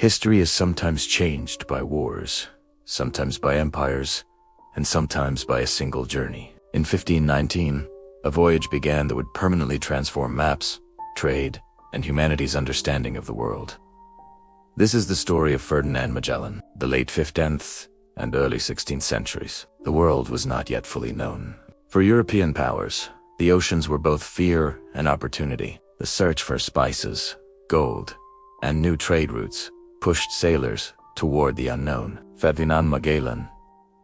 History is sometimes changed by wars, sometimes by empires, and sometimes by a single journey. In 1519, a voyage began that would permanently transform maps, trade, and humanity's understanding of the world. This is the story of Ferdinand Magellan, the late 15th and early 16th centuries. The world was not yet fully known. For European powers, the oceans were both fear and opportunity. The search for spices, gold, and new trade routes pushed sailors toward the unknown. Ferdinand Magellan,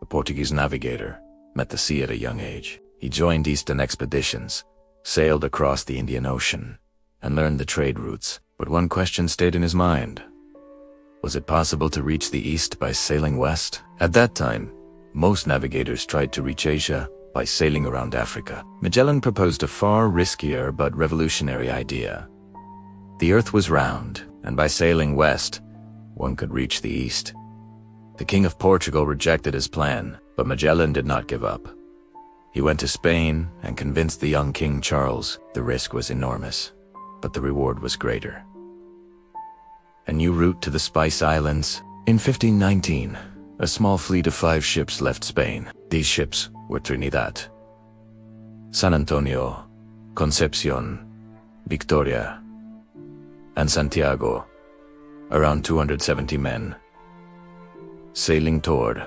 a Portuguese navigator, met the sea at a young age. He joined Eastern expeditions, sailed across the Indian Ocean, and learned the trade routes. But one question stayed in his mind. Was it possible to reach the East by sailing west? At that time, most navigators tried to reach Asia by sailing around Africa. Magellan proposed a far riskier but revolutionary idea. The Earth was round, and by sailing west, one could reach the East. The King of Portugal rejected his plan, but Magellan did not give up. He went to Spain and convinced the young King Charles the risk was enormous, but the reward was greater. A new route to the Spice Islands. In 1519, a small fleet of 5 ships left Spain. These ships were Trinidad, San Antonio, Concepcion, Victoria, and Santiago, around 270 men, sailing toward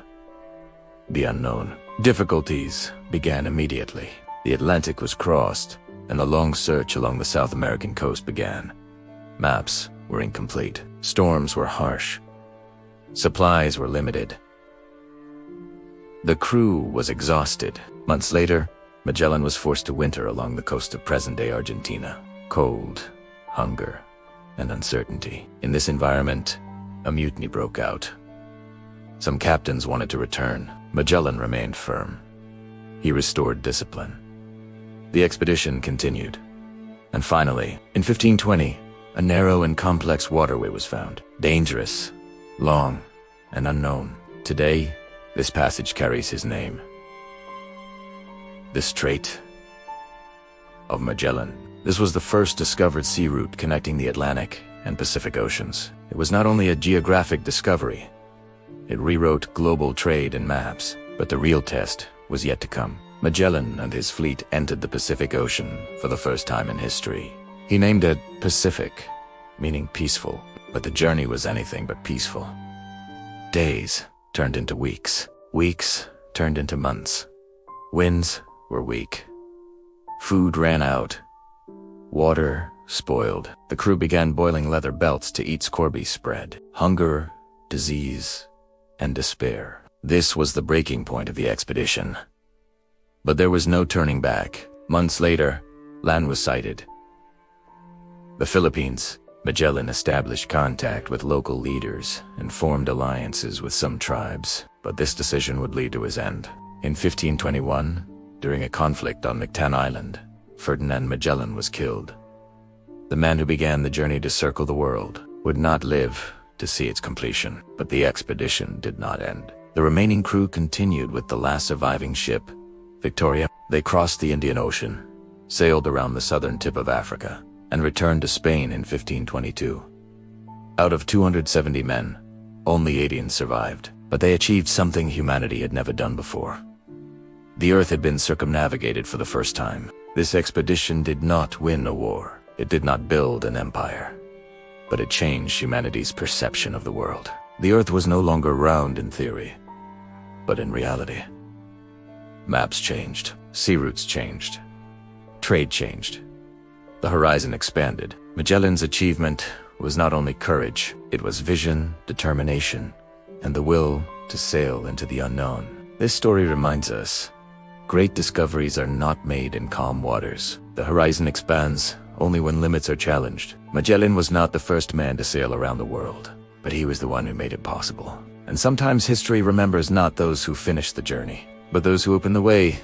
the unknown. Difficulties began immediately. The Atlantic was crossed, and a long search along the South American coast began. Maps were incomplete. Storms were harsh. Supplies were limited. The crew was exhausted. Months later, Magellan was forced to winter along the coast of present-day Argentina. Cold, hunger, and uncertainty. In this environment, a mutiny broke out. Some captains wanted to return. Magellan remained firm. He restored discipline. The expedition continued. And finally, in 1520, a narrow and complex waterway was found. Dangerous, long, and unknown. Today, this passage carries his name. The Strait of Magellan. This was the first discovered sea route connecting the Atlantic and Pacific Oceans. It was not only a geographic discovery, it rewrote global trade and maps, but the real test was yet to come. Magellan and his fleet entered the Pacific Ocean for the first time in history. He named it Pacific, meaning peaceful, but the journey was anything but peaceful. Days turned into weeks. Weeks turned into months. Winds were weak. Food ran out. Water spoiled. The crew began boiling leather belts to eat scorby spread. Hunger, disease, and despair. This was the breaking point of the expedition. But there was no turning back. Months later, land was sighted. The Philippines. Magellan established contact with local leaders and formed alliances with some tribes, but this decision would lead to his end. In 1521, during a conflict on Mactan Island, Ferdinand Magellan was killed. The man who began the journey to circle the world would not live to see its completion, but the expedition did not end. The remaining crew continued with the last surviving ship, Victoria. They crossed the Indian Ocean, sailed around the southern tip of Africa, and returned to Spain in 1522. Out of 270 men, only 18 survived, but they achieved something humanity had never done before. The Earth had been circumnavigated for the first time. This expedition did not win a war. It did not build an empire, but it changed humanity's perception of the world. The Earth was no longer round in theory, but in reality. Maps changed, sea routes changed, trade changed. The horizon expanded. Magellan's achievement was not only courage, it was vision, determination, and the will to sail into the unknown. This story reminds us, great discoveries are not made in calm waters. The horizon expands only when limits are challenged. Magellan was not the first man to sail around the world, but he was the one who made it possible. And sometimes history remembers not those who finished the journey, but those who opened the way.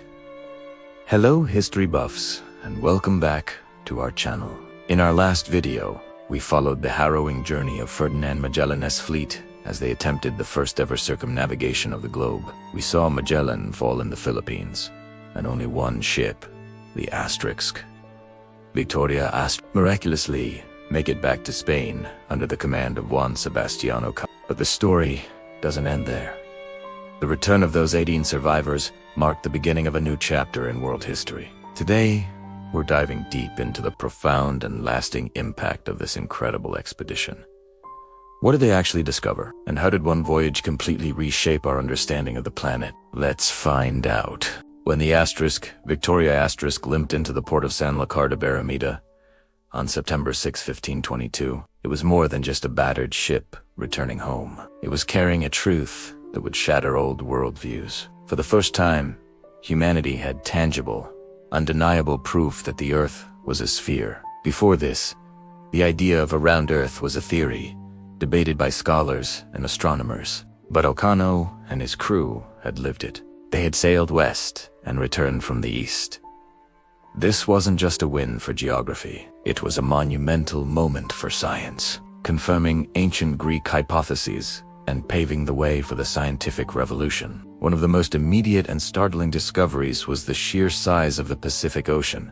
Hello, history buffs, and welcome back to our channel. In our last video, we followed the harrowing journey of Ferdinand Magellan's fleet as they attempted the first ever circumnavigation of the globe. We saw Magellan fall in the Philippines, and only one ship, the Victoria, miraculously make it back to Spain under the command of Juan Sebastiano. But the story doesn't end there. The return of those 18 survivors marked the beginning of a new chapter in world history. Today, we're diving deep into the profound and lasting impact of this incredible expedition. What did they actually discover? And how did one voyage completely reshape our understanding of the planet? Let's find out. When the Victoria limped into the port of Sanlúcar de Barrameda on September 6, 1522, it was more than just a battered ship returning home. It was carrying a truth that would shatter old worldviews. For the first time, humanity had tangible, undeniable proof that the Earth was a sphere. Before this, the idea of a round Earth was a theory, debated by scholars and astronomers. But Elcano and his crew had lived it. They had sailed west and returned from the east. This wasn't just a win for geography. It was a monumental moment for science, confirming ancient Greek hypotheses and paving the way for the scientific revolution. One of the most immediate and startling discoveries was the sheer size of the Pacific Ocean.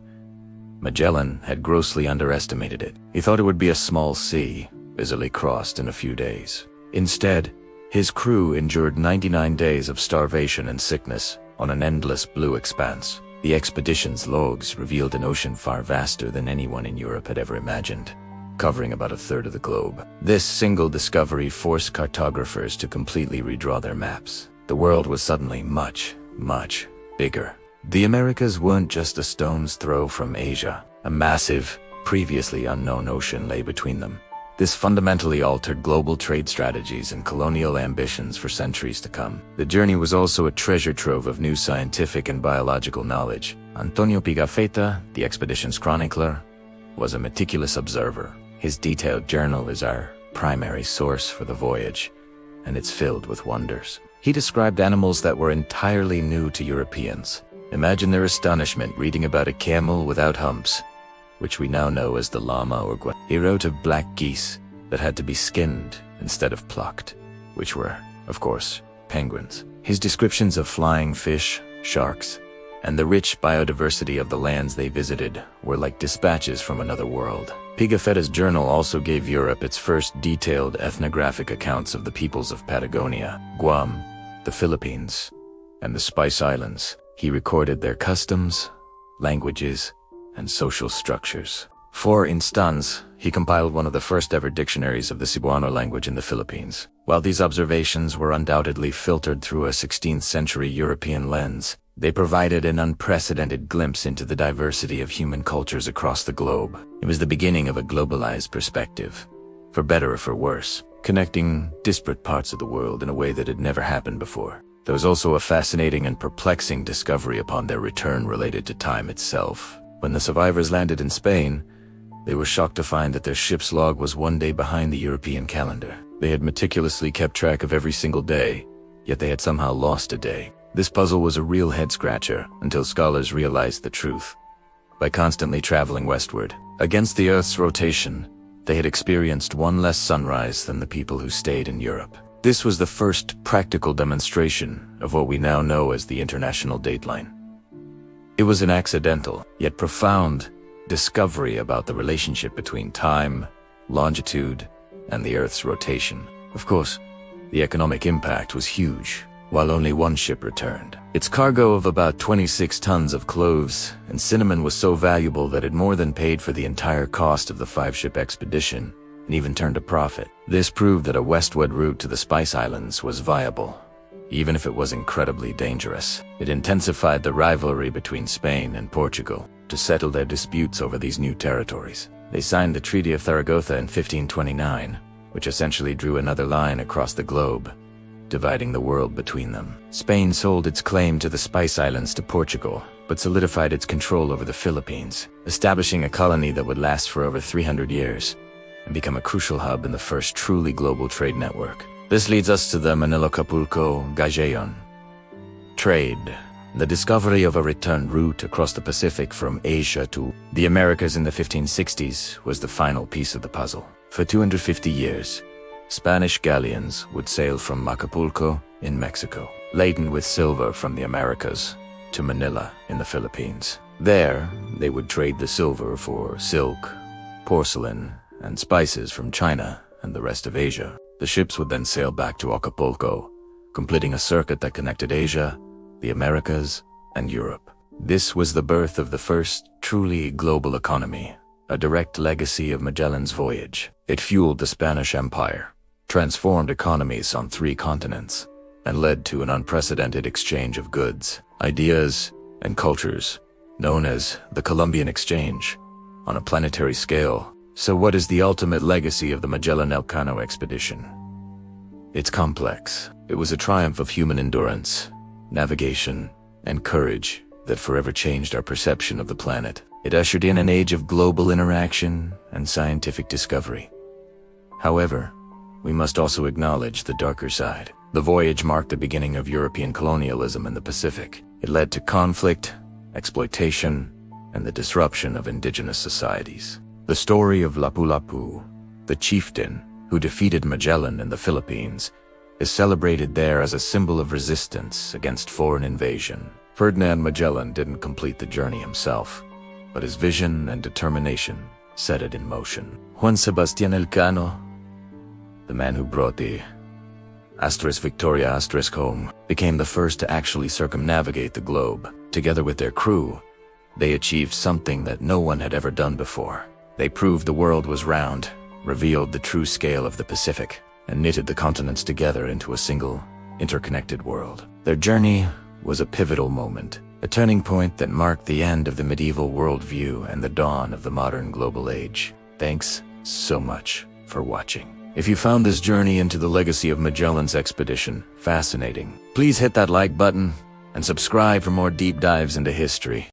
Magellan had grossly underestimated it. He thought it would be a small sea, easily crossed in a few days. Instead, his crew endured 99 days of starvation and sickness on an endless blue expanse. The expedition's logs revealed an ocean far vaster than anyone in Europe had ever imagined, covering about a third of the globe. This single discovery forced cartographers to completely redraw their maps. The world was suddenly much, much bigger. The Americas weren't just a stone's throw from Asia. A massive, previously unknown ocean lay between them. This fundamentally altered global trade strategies and colonial ambitions for centuries to come. The journey was also a treasure trove of new scientific and biological knowledge. Antonio Pigafetta, the expedition's chronicler, was a meticulous observer. His detailed journal is our primary source for the voyage, and it's filled with wonders. He described animals that were entirely new to Europeans. Imagine their astonishment reading about a camel without humps, which we now know as the llama or guan. He wrote of black geese that had to be skinned instead of plucked, which were, of course, penguins. His descriptions of flying fish, sharks, and the rich biodiversity of the lands they visited were like dispatches from another world. Pigafetta's journal also gave Europe its first detailed ethnographic accounts of the peoples of Patagonia, Guam, the Philippines, and the Spice Islands. He recorded their customs, languages, and social structures. For instance, he compiled one of the first ever dictionaries of the Cebuano language in the Philippines. While these observations were undoubtedly filtered through a 16th century European lens, they provided an unprecedented glimpse into the diversity of human cultures across the globe. It was the beginning of a globalized perspective, for better or for worse, connecting disparate parts of the world in a way that had never happened before. There was also a fascinating and perplexing discovery upon their return related to time itself. When the survivors landed in Spain, they were shocked to find that their ship's log was one day behind the European calendar. They had meticulously kept track of every single day, yet they had somehow lost a day. This puzzle was a real head-scratcher until scholars realized the truth. By constantly traveling westward, against the Earth's rotation, they had experienced one less sunrise than the people who stayed in Europe. This was the first practical demonstration of what we now know as the International Dateline. It was an accidental, yet profound, discovery about the relationship between time, longitude, and the Earth's rotation. Of course, the economic impact was huge. While only one ship returned, its cargo of about 26 tons of cloves and cinnamon was so valuable that it more than paid for the entire cost of the 5-ship expedition, and even turned a profit. This proved that a westward route to the Spice Islands was viable, even if it was incredibly dangerous. It intensified the rivalry between Spain and Portugal to settle their disputes over these new territories. They signed the Treaty of Zaragoza in 1529, which essentially drew another line across the globe, dividing the world between them. Spain sold its claim to the Spice Islands to Portugal, but solidified its control over the Philippines, establishing a colony that would last for over 300 years and become a crucial hub in the first truly global trade network. This leads us to the Manila-Acapulco-Gajayan trade, the discovery of a return route across the Pacific from Asia to the Americas in the 1560s was the final piece of the puzzle. For 250 years, Spanish galleons would sail from Acapulco in Mexico, laden with silver from the Americas, to Manila in the Philippines. There, they would trade the silver for silk, porcelain, and spices from China and the rest of Asia. The ships would then sail back to Acapulco, completing a circuit that connected Asia, the Americas, and Europe. This was the birth of the first truly global economy, a direct legacy of Magellan's voyage. It fueled the Spanish Empire, transformed economies on 3 continents, and led to an unprecedented exchange of goods, ideas, and cultures, known as the Columbian Exchange, on a planetary scale. So what is the ultimate legacy of the Magellan Elcano expedition? It's complex. It was a triumph of human endurance, navigation, and courage that forever changed our perception of the planet. It ushered in an age of global interaction and scientific discovery. However, we must also acknowledge the darker side. The voyage marked the beginning of European colonialism in the Pacific. It led to conflict, exploitation, and the disruption of indigenous societies. The story of Lapu-Lapu, the chieftain who defeated Magellan in the Philippines, is celebrated there as a symbol of resistance against foreign invasion. Ferdinand Magellan didn't complete the journey himself, but his vision and determination set it in motion. Juan Sebastián Elcano, the man who brought the Victoria home, became the first to actually circumnavigate the globe. Together with their crew, they achieved something that no one had ever done before. They proved the world was round, revealed the true scale of the Pacific, and knitted the continents together into a single, interconnected world. Their journey was a pivotal moment, a turning point that marked the end of the medieval worldview and the dawn of the modern global age. Thanks so much for watching. If you found this journey into the legacy of Magellan's expedition fascinating, please hit that like button and subscribe for more deep dives into history.